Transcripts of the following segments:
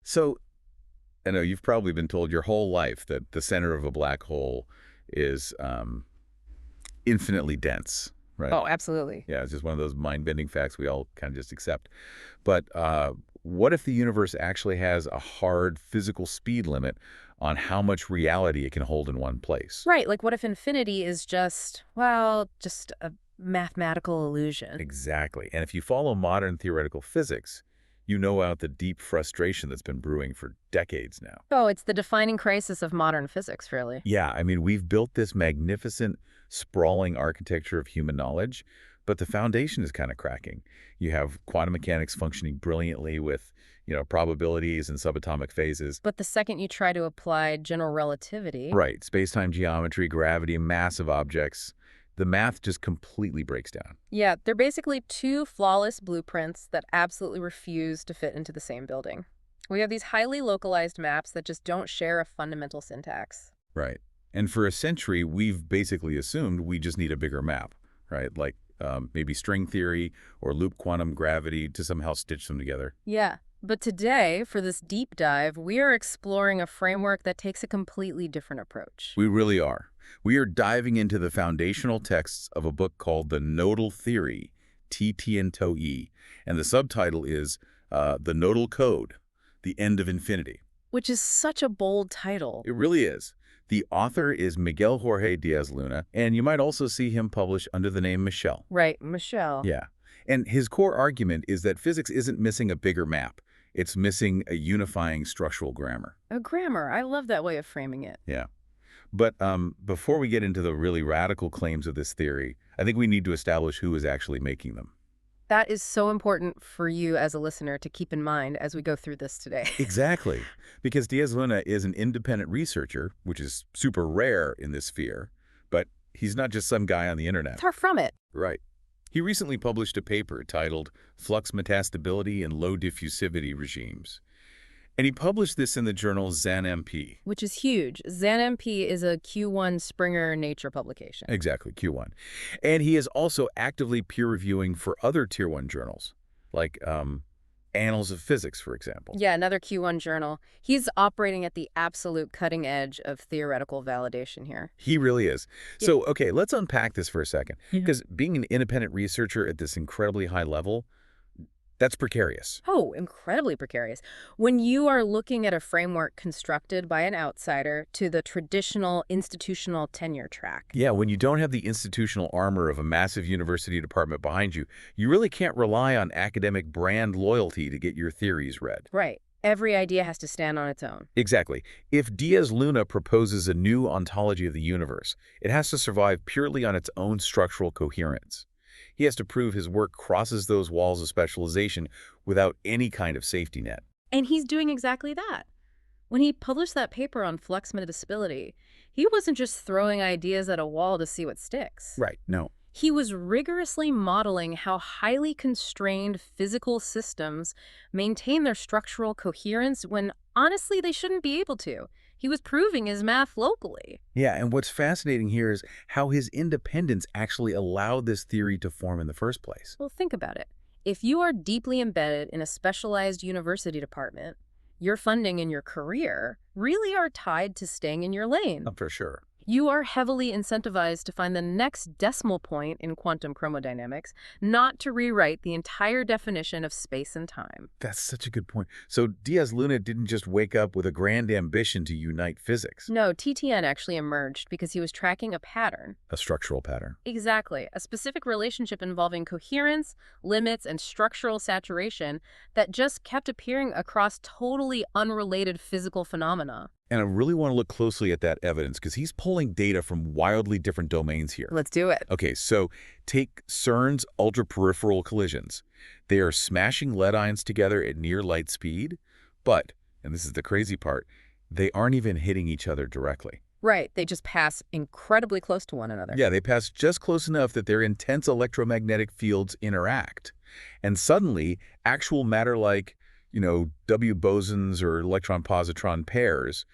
So, I know you've probably been told your whole life that the center of a black hole is infinitely dense, right? Oh, absolutely. Yeah, it's just one of those mind-bending facts we all kind of just accept. But what if the universe actually has a hard physical speed limit on how much reality it can hold in one place? Right, like what if infinity is just, well, just a mathematical illusion? Exactly. And if you follow modern theoretical physics, you know about the deep frustration that's been brewing for decades now. Oh, it's the defining crisis of modern physics, really. Yeah, I mean, we've built this magnificent, sprawling architecture of human knowledge, but the foundation is kind of cracking. You have quantum mechanics functioning brilliantly with, probabilities and subatomic phases. But the second you try to apply general relativity, Right, space-time geometry, gravity, massive objects, the math just completely breaks down. yeah, they're basically two flawless blueprints that absolutely refuse to fit into the same building. We have these highly localized maps that just don't share a fundamental syntax. Right. And for a century, we've basically assumed we just need a bigger map, right? Like maybe string theory or loop quantum gravity to somehow stitch them together. Yeah, but today, for this deep dive, we are exploring a framework that takes a completely different approach. We really are. We are diving into the foundational texts of a book called The Nodal Theory, TTN-ToE, and the subtitle is The Nodal Code, The End of Infinity. Which is such a bold title. It really is. The author is Miguel Jorge Díaz Luna, and you might also see him published under the name Michelle. Right, Michelle. Yeah. And his core argument is that physics isn't missing a bigger map. It's missing a unifying structural grammar. A grammar. I love that way of framing it. Yeah. But before we get into the really radical claims of this theory, I think we need to establish who is actually making them. That is so important for you as a listener to keep in mind as we go through this today. Exactly. Because Díaz Luna is an independent researcher, which is super rare in this sphere, but he's not just some guy on the internet. Far from it. Right. He recently published a paper titled Flux Metastability and Low-Diffusivity Regimes. And he published this in the journal ZAMP. Which is huge. ZAMP is a Q1 Springer Nature publication. Exactly, Q1. And he is also actively peer-reviewing for other Tier 1 journals, like Annals of Physics, for example. Yeah, another Q1 journal. He's operating at the absolute cutting edge of theoretical validation here. He really is. Yeah. So, okay, let's unpack this for a second. Because being an independent researcher at this incredibly high level, that's precarious. Oh, incredibly precarious. When you are looking at a framework constructed by an outsider to the traditional institutional tenure track. Yeah, when you don't have the institutional armor of a massive university department behind you, you really can't rely on academic brand loyalty to get your theories read. Right. Every idea has to stand on its own. Exactly. If Díaz Luna proposes a new ontology of the universe, it has to survive purely on its own structural coherence. He has to prove his work crosses those walls of specialization without any kind of safety net. And he's doing exactly that. When he published that paper on flux metastability, he wasn't just throwing ideas at a wall to see what sticks. Right, no. He was rigorously modeling how highly constrained physical systems maintain their structural coherence when, honestly, they shouldn't be able to. He was proving his math locally. Yeah, and what's fascinating here is how his independence actually allowed this theory to form in the first place. Well, think about it. If you are deeply embedded in a specialized university department, your funding and your career really are tied to staying in your lane. For sure. You are heavily incentivized to find the next decimal point in quantum chromodynamics, not to rewrite the entire definition of space and time. That's such a good point. So Díaz Luna didn't just wake up with a grand ambition to unite physics. No, TTN actually emerged because he was tracking a pattern. A structural pattern. Exactly. A specific relationship involving coherence, limits, and structural saturation that just kept appearing across totally unrelated physical phenomena. And I really want to look closely at that evidence because he's pulling data from wildly different domains here. Let's do it. Okay, so take CERN's ultraperipheral collisions. They are smashing lead ions together at near light speed, but, and this is the crazy part, they aren't even hitting each other directly. Right, they just pass incredibly close to one another. Yeah, they pass just close enough that their intense electromagnetic fields interact. And suddenly, actual matter like, W bosons or electron-positron pairs,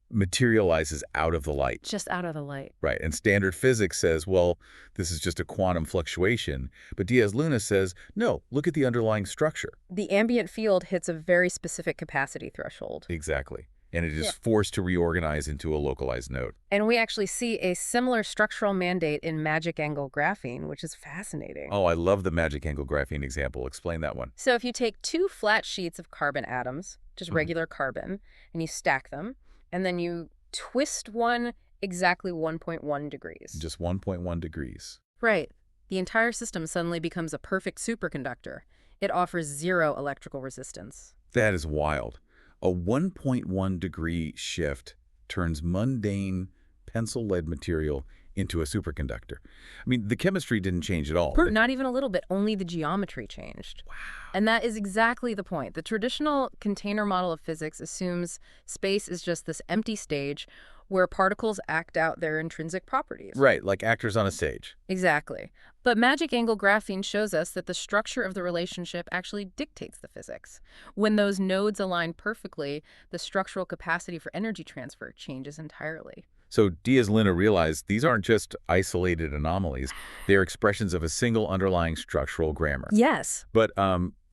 materializes out of the light. Just out of the light. Right, and standard physics says, well, this is just a quantum fluctuation. But Díaz Luna says, no, look at the underlying structure. The ambient field hits a very specific capacity threshold. Exactly. And it is forced to reorganize into a localized node. And we actually see a similar structural mandate in magic angle graphene, which is fascinating. Oh, I love the magic angle graphene example. Explain that one. So if you take two flat sheets of carbon atoms, just regular carbon, and you stack them, and then you twist one exactly 1.1 degrees. Just 1.1 degrees. Right. The entire system suddenly becomes a perfect superconductor. It offers zero electrical resistance. That is wild. A 1.1 degree shift turns mundane pencil-lead material into a superconductor. I mean, the chemistry didn't change at all. Not even a little bit. Only the geometry changed. Wow. And that is exactly the point. The traditional container model of physics assumes space is just this empty stage where particles act out their intrinsic properties. Right, like actors on a stage. Exactly. But magic angle graphene shows us that the structure of the relationship actually dictates the physics. When those nodes align perfectly, the structural capacity for energy transfer changes entirely. So Díaz Luna realized these aren't just isolated anomalies. They're expressions of a single underlying structural grammar. Yes. But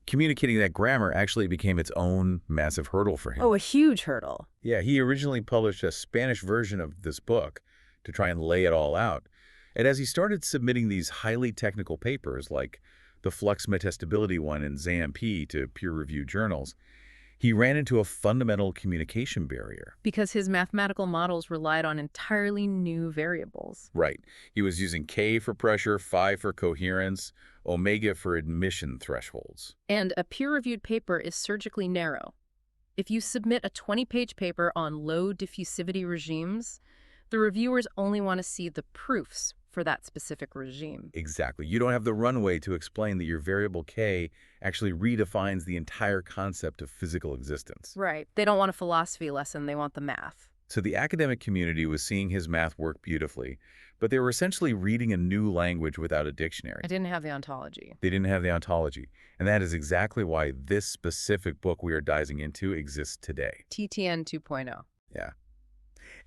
communicating that grammar actually became its own massive hurdle for him. Oh, a huge hurdle. Yeah, he originally published a Spanish version of this book to try and lay it all out. And as he started submitting these highly technical papers, like the Flux Metastability one in ZAMP to peer-reviewed journals, he ran into a fundamental communication barrier. Because his mathematical models relied on entirely new variables. Right. He was using K for pressure, phi for coherence, omega for admission thresholds. And a peer-reviewed paper is surgically narrow. If you submit a 20-page paper on low-diffusivity regimes, the reviewers only want to see the proofs for that specific regime. Exactly. You don't have the runway to explain that your variable K actually redefines the entire concept of physical existence. Right. They don't want a philosophy lesson. They want the math. So the academic community was seeing his math work beautifully, but they were essentially reading a new language without a dictionary. I didn't have the ontology. They didn't have the ontology. And that is exactly why this specific book we are diving into exists today. TTN 2.0. Yeah.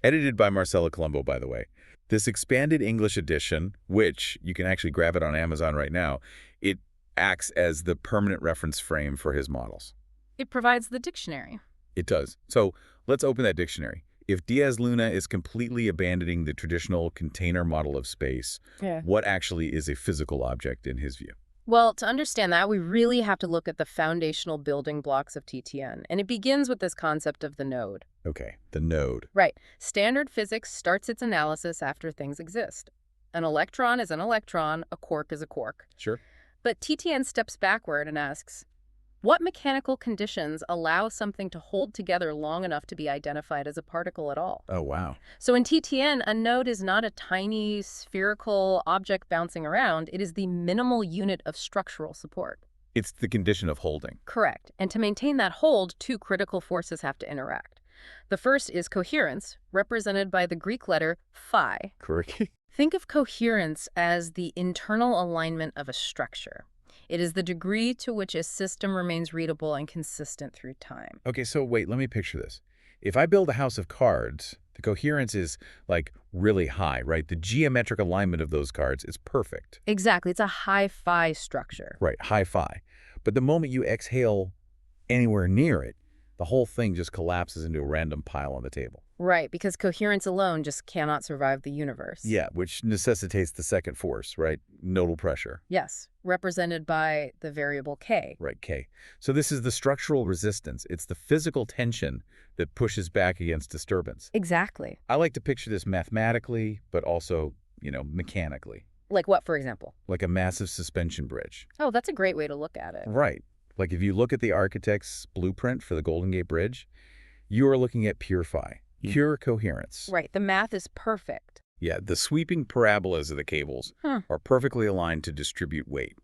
Edited by Marcella Colombo, by the way. This expanded English edition, which you can actually grab it on Amazon right now, it acts as the permanent reference frame for his models. It provides the dictionary. It does. So let's open that dictionary. If Díaz Luna is completely abandoning the traditional container model of space, what actually is a physical object in his view? Well, to understand that, we really have to look at the foundational building blocks of TTN, and it begins with this concept of the node. Okay, the node. Right. Standard physics starts its analysis after things exist. An electron is an electron, a quark is a quark. Sure. But TTN steps backward and asks, what mechanical conditions allow something to hold together long enough to be identified as a particle at all? Oh, wow. So in TTN, a node is not a tiny spherical object bouncing around. It is the minimal unit of structural support. It's the condition of holding. Correct. And to maintain that hold, two critical forces have to interact. The first is coherence, represented by the Greek letter phi. Correct. Think of coherence as the internal alignment of a structure. It is the degree to which a system remains readable and consistent through time. Okay, so wait, let me picture this. If I build a house of cards, the coherence is, like, really high, right? The geometric alignment of those cards is perfect. Exactly. It's a high phi structure. Right, high phi. But the moment you exhale anywhere near it, the whole thing just collapses into a random pile on the table. Right, because coherence alone just cannot survive the universe. Yeah, which necessitates the second force, right? Nodal pressure. Yes, represented by the variable K. Right, K. So this is the structural resistance. It's the physical tension that pushes back against disturbance. Exactly. I like to picture this mathematically, but also, mechanically. Like what, for example? Like a massive suspension bridge. Oh, that's a great way to look at it. Right. Like if you look at the architect's blueprint for the Golden Gate Bridge, you are looking at pure phi. Pure coherence. Right. The math is perfect. Yeah, the sweeping parabolas of the cables are perfectly aligned to distribute weight.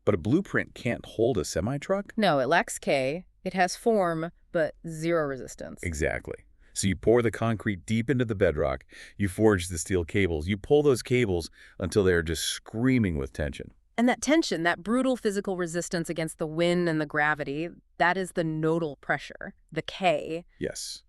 But a blueprint can't hold a semi-truck? No, it lacks K. It has form, but zero resistance. Exactly. So you pour the concrete deep into the bedrock, you forge the steel cables, you pull those cables until they're just screaming with tension. And that tension, that brutal physical resistance against the wind and the gravity, that is the nodal pressure, the K. Yes.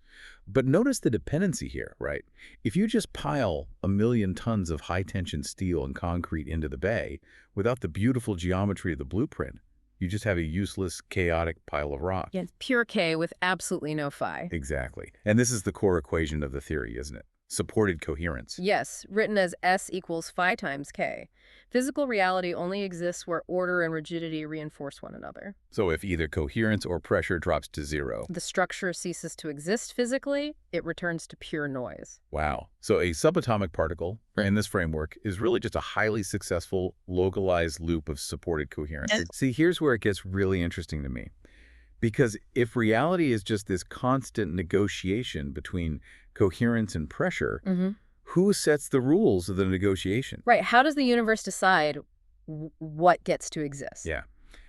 But notice the dependency here, right? If you just pile 1,000,000 tons of high-tension steel and concrete into the bay without the beautiful geometry of the blueprint, you just have a useless, chaotic pile of rock. Yes, pure K with absolutely no phi. Exactly. And this is the core equation of the theory, isn't it? Supported coherence. Yes, written as S equals phi times K. Physical reality only exists where order and rigidity reinforce one another. So if either coherence or pressure drops to zero. The structure ceases to exist physically, it returns to pure noise. Wow. So a subatomic particle in this framework is really just a highly successful localized loop of supported coherence. See, here's where it gets really interesting to me. Because if reality is just this constant negotiation between coherence and pressure, who sets the rules of the negotiation? Right. How does the universe decide what gets to exist? Yeah.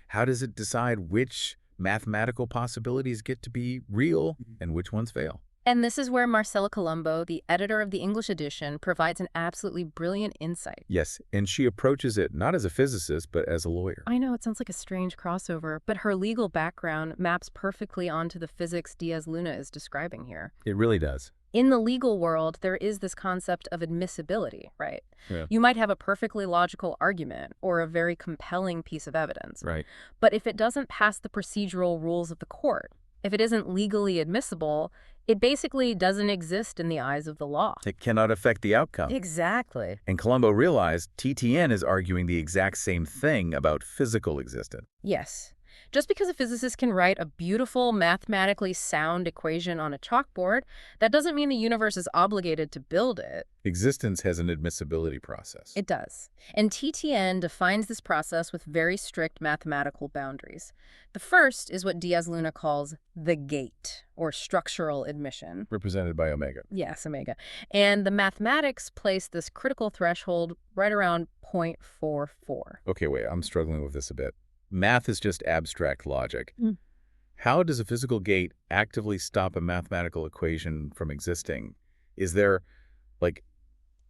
How does it decide which mathematical possibilities get to be real and which ones fail? And this is where Marcella Colombo, the editor of the English edition, provides an absolutely brilliant insight. Yes, and she approaches it not as a physicist, but as a lawyer. I know it sounds like a strange crossover, but her legal background maps perfectly onto the physics Díaz Luna is describing here. It really does. In the legal world, there is this concept of admissibility, right? Yeah. You might have a perfectly logical argument or a very compelling piece of evidence. Right. But if it doesn't pass the procedural rules of the court, if it isn't legally admissible, it basically doesn't exist in the eyes of the law. It cannot affect the outcome. Exactly. And Colombo realized TTN is arguing the exact same thing about physical existence. Yes. Just because a physicist can write a beautiful, mathematically sound equation on a chalkboard, that doesn't mean the universe is obligated to build it. Existence has an admissibility process. It does. And TTN defines this process with very strict mathematical boundaries. The first is what Díaz Luna calls the gate, or structural admission. Represented by omega. Yes, omega. And the mathematics place this critical threshold right around 0.44. Okay, wait, I'm struggling with this a bit. Math is just abstract logic. How does a physical gate actively stop a mathematical equation from existing? Is there, like,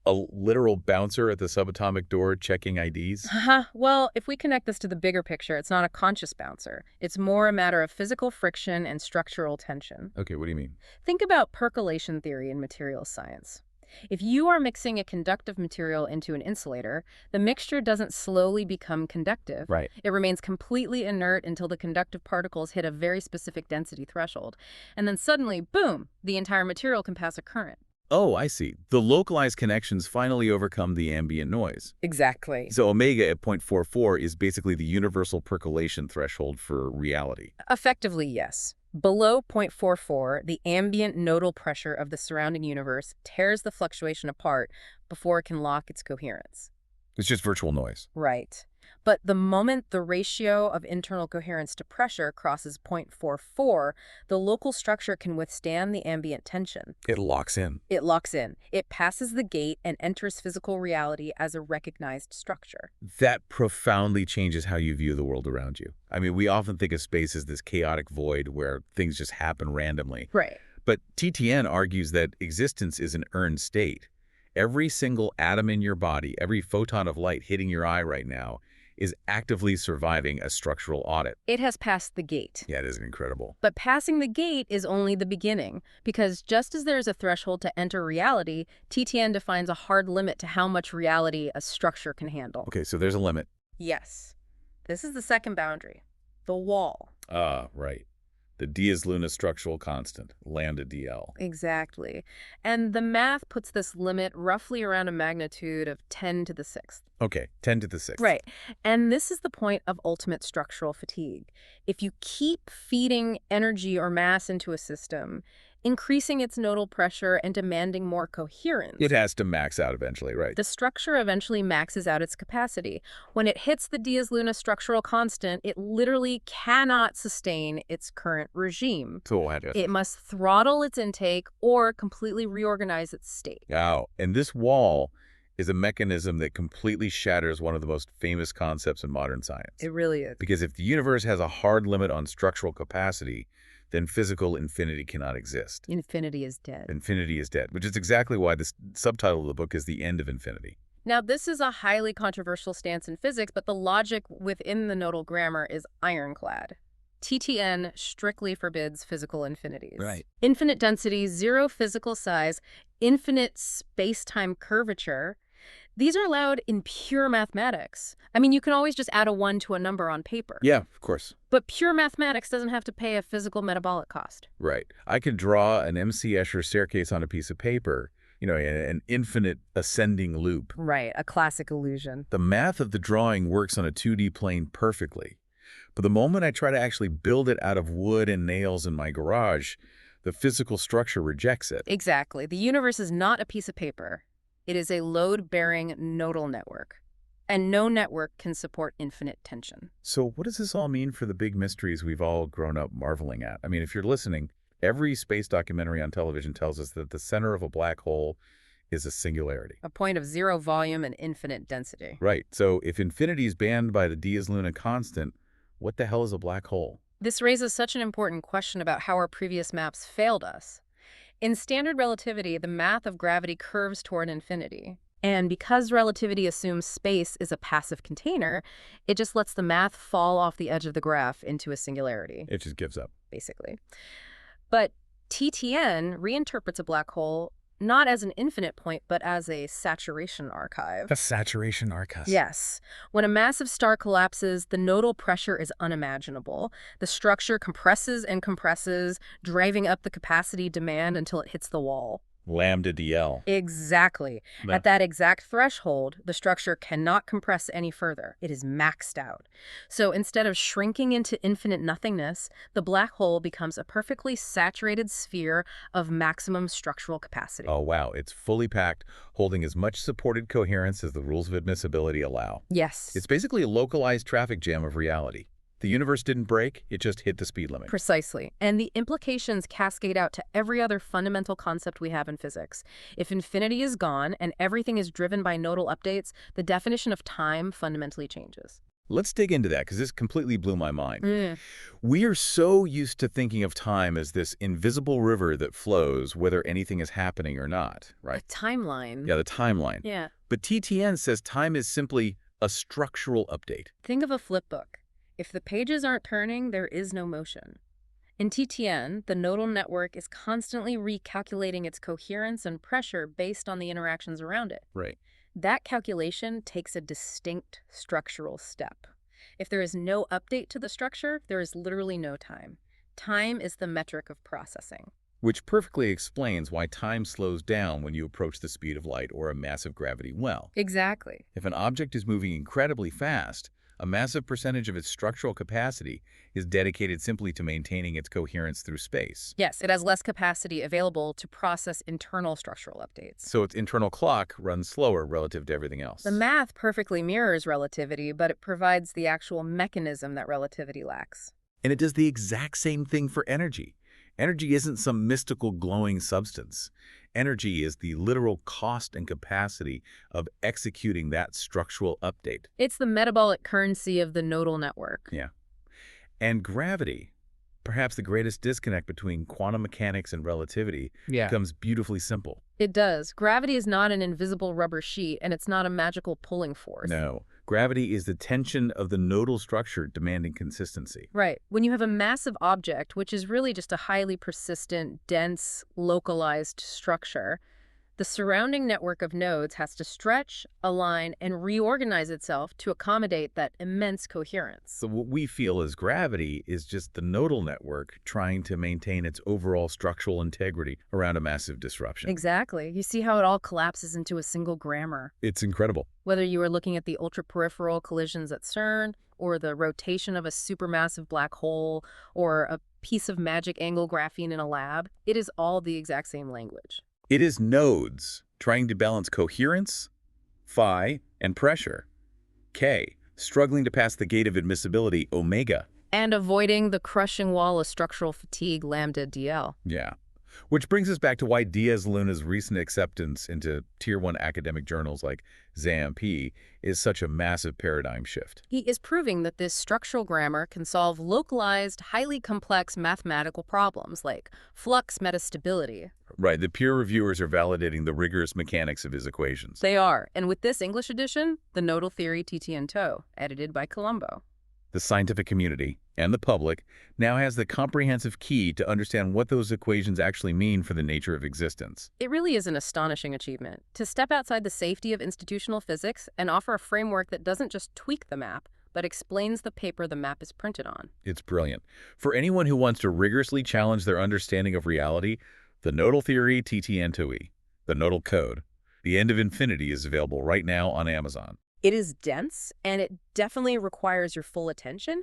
a literal bouncer at the subatomic door checking IDs? Well, if we connect this to the bigger picture, it's not a conscious bouncer. It's more a matter of physical friction and structural tension. Okay, what do you mean? Think about percolation theory in materials science. If you are mixing a conductive material into an insulator, the mixture doesn't slowly become conductive. Right. It remains completely inert until the conductive particles hit a very specific density threshold. And then suddenly, boom, the entire material can pass a current. Oh, I see. The localized connections finally overcome the ambient noise. Exactly. So omega at 0.44 is basically the universal percolation threshold for reality. Effectively, yes. Below 0.44, the ambient nodal pressure of the surrounding universe tears the fluctuation apart before it can lock its coherence. It's just virtual noise. Right. But the moment the ratio of internal coherence to pressure crosses 0.44, the local structure can withstand the ambient tension. It locks in. It locks in. It passes the gate and enters physical reality as a recognized structure. That profoundly changes how you view the world around you. I mean, we often think of space as this chaotic void where things just happen randomly. Right. But TTN argues that existence is an earned state. Every single atom in your body, every photon of light hitting your eye right now, is actively surviving a structural audit. It has passed the gate. Yeah, it is incredible. But passing the gate is only the beginning, because just as there's a threshold to enter reality, TTN defines a hard limit to how much reality a structure can handle. Okay, so there's a limit. Yes. This is the second boundary, the wall. Right. The Díaz Luna structural constant, lambda DL. Exactly. And the math puts this limit roughly around a magnitude of 10 to the 6th. Okay, 10 to the 6th. Right. And this is the point of ultimate structural fatigue. If you keep feeding energy or mass into a system, increasing its nodal pressure and demanding more coherence, It has to max out eventually, right? the structure eventually maxes out its capacity. When it hits the Díaz Luna structural constant, it literally cannot sustain its current regime. So what happens? It must throttle its intake or completely reorganize its state. Wow. And this wall is a mechanism that completely shatters one of the most famous concepts in modern science. It really is. Because if the universe has a hard limit on structural capacity, then physical infinity cannot exist. Infinity is dead. Infinity is dead, which is exactly why the subtitle of the book is The End of Infinity. Now, this is a highly controversial stance in physics, but the logic within the nodal grammar is ironclad. TTN strictly forbids physical infinities. Right. Infinite density, zero physical size, infinite space-time curvature. These are allowed in pure mathematics. I mean, you can always just add a 1 to a number on paper. Yeah, of course. But pure mathematics doesn't have to pay a physical metabolic cost. Right. I could draw an M.C. Escher staircase on a piece of paper, an infinite ascending loop. Right, a classic illusion. The math of the drawing works on a 2D plane perfectly. But the moment I try to actually build it out of wood and nails in my garage, the physical structure rejects it. Exactly. The universe is not a piece of paper. It is a load-bearing nodal network. And no network can support infinite tension. So what does this all mean for the big mysteries we've all grown up marveling at? I mean, if you're listening, every space documentary on television tells us that the center of a black hole is a singularity. A point of zero volume and infinite density. Right. So if infinity is banned by the Díaz Luna constant, what the hell is a black hole? This raises such an important question about how our previous maps failed us. In standard relativity, the math of gravity curves toward infinity. And because relativity assumes space is a passive container, it just lets the math fall off the edge of the graph into a singularity. It just gives up. Basically. But TTN reinterprets a black hole not as an infinite point, but as a saturation archive. A saturation archive. Yes. When a massive star collapses, the nodal pressure is unimaginable. The structure compresses and compresses, driving up the capacity demand until it hits the wall. Lambda DL. Exactly. At that exact threshold, the structure cannot compress any further. It is maxed out. So instead of shrinking into infinite nothingness, the black hole becomes a perfectly saturated sphere of maximum structural capacity. Oh, wow. It's fully packed, holding as much supported coherence as the rules of admissibility allow. Yes. It's basically a localized traffic jam of reality. The universe didn't break, it just hit the speed limit. Precisely. And the implications cascade out to every other fundamental concept we have in physics. If infinity is gone and everything is driven by nodal updates, the definition of time fundamentally changes. Let's dig into that, because this completely blew my mind. We are so used to thinking of time as this invisible river that flows whether anything is happening or not, right? A timeline. Yeah, the timeline. Yeah. But TTN says time is simply a structural update. Think of a flip book. If the pages aren't turning, there is no motion. In TTN, the nodal network is constantly recalculating its coherence and pressure based on the interactions around it. Right. That calculation takes a distinct structural step. If there is no update to the structure, there is literally no time. Time is the metric of processing. Which perfectly explains why time slows down when you approach the speed of light or a massive gravity well. Exactly. If an object is moving incredibly fast, a massive percentage of its structural capacity is dedicated simply to maintaining its coherence through space. Yes, it has less capacity available to process internal structural updates. So its internal clock runs slower relative to everything else. The math perfectly mirrors relativity, but it provides the actual mechanism that relativity lacks. And it does the exact same thing for energy. Energy isn't some mystical glowing substance. Energy is the literal cost and capacity of executing that structural update. It's the metabolic currency of the nodal network. Yeah. And gravity, perhaps the greatest disconnect between quantum mechanics and relativity, becomes beautifully simple. It does. Gravity is not an invisible rubber sheet, and it's not a magical pulling force. No. Gravity is the tension of the nodal structure demanding consistency. Right. When you have a massive object, which is really just a highly persistent, dense, localized structure, the surrounding network of nodes has to stretch, align, and reorganize itself to accommodate that immense coherence. So what we feel as gravity is just the nodal network trying to maintain its overall structural integrity around a massive disruption. Exactly. You see how it all collapses into a single grammar. It's incredible. Whether you are looking at the ultraperipheral collisions at CERN, or the rotation of a supermassive black hole, or a piece of magic angle graphene in a lab, it is all the exact same language. It is nodes trying to balance coherence, phi, and pressure. K, struggling to pass the gate of admissibility, omega. And avoiding the crushing wall of structural fatigue, lambda DL. Yeah. Which brings us back to why Díaz Luna's recent acceptance into Tier 1 academic journals like ZAMP is such a massive paradigm shift. He is proving that this structural grammar can solve localized, highly complex mathematical problems like flux metastability. Right, the peer reviewers are validating the rigorous mechanics of his equations. They are, and with this English edition, the Nodal Theory TTN-ToE, edited by Colombo. The scientific community and the public, now has the comprehensive key to understand what those equations actually mean for the nature of existence. It really is an astonishing achievement to step outside the safety of institutional physics and offer a framework that doesn't just tweak the map, but explains the paper the map is printed on. It's brilliant. For anyone who wants to rigorously challenge their understanding of reality, the Nodal Theory TTN-ToE, the Nodal Code, The End of Infinity is available right now on Amazon. It is dense, and it definitely requires your full attention,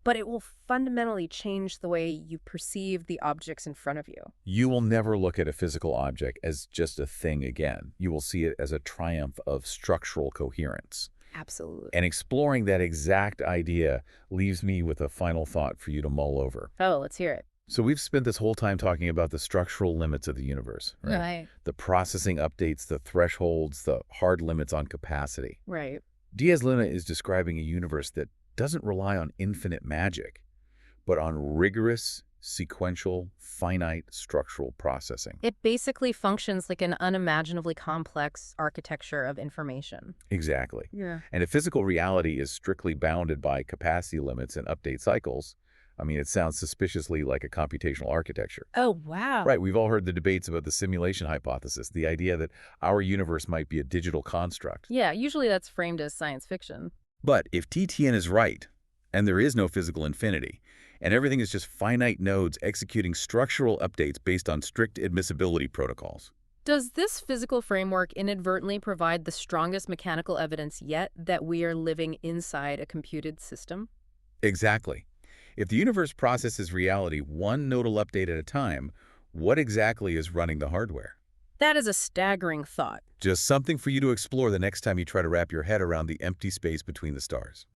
but it will fundamentally change the way you perceive the objects in front of you. You will never look at a physical object as just a thing again. You will see it as a triumph of structural coherence. Absolutely. And exploring that exact idea leaves me with a final thought for you to mull over. Oh, let's hear it. So we've spent this whole time talking about the structural limits of the universe, right? Right. The processing updates, the thresholds, the hard limits on capacity. Right. Díaz Luna is describing a universe that doesn't rely on infinite magic, but on rigorous, sequential, finite structural processing. It basically functions like an unimaginably complex architecture of information. Exactly. Yeah. And if physical reality is strictly bounded by capacity limits and update cycles, I mean, it sounds suspiciously like a computational architecture. Oh, wow. Right, we've all heard the debates about the simulation hypothesis, the idea that our universe might be a digital construct. Yeah, usually that's framed as science fiction. But if TTN is right, and there is no physical infinity, and everything is just finite nodes executing structural updates based on strict admissibility protocols. Does this physical framework inadvertently provide the strongest mechanical evidence yet that we are living inside a computed system? Exactly. If the universe processes reality one nodal update at a time, what exactly is running the hardware? That is a staggering thought. Just something for you to explore the next time you try to wrap your head around the empty space between the stars.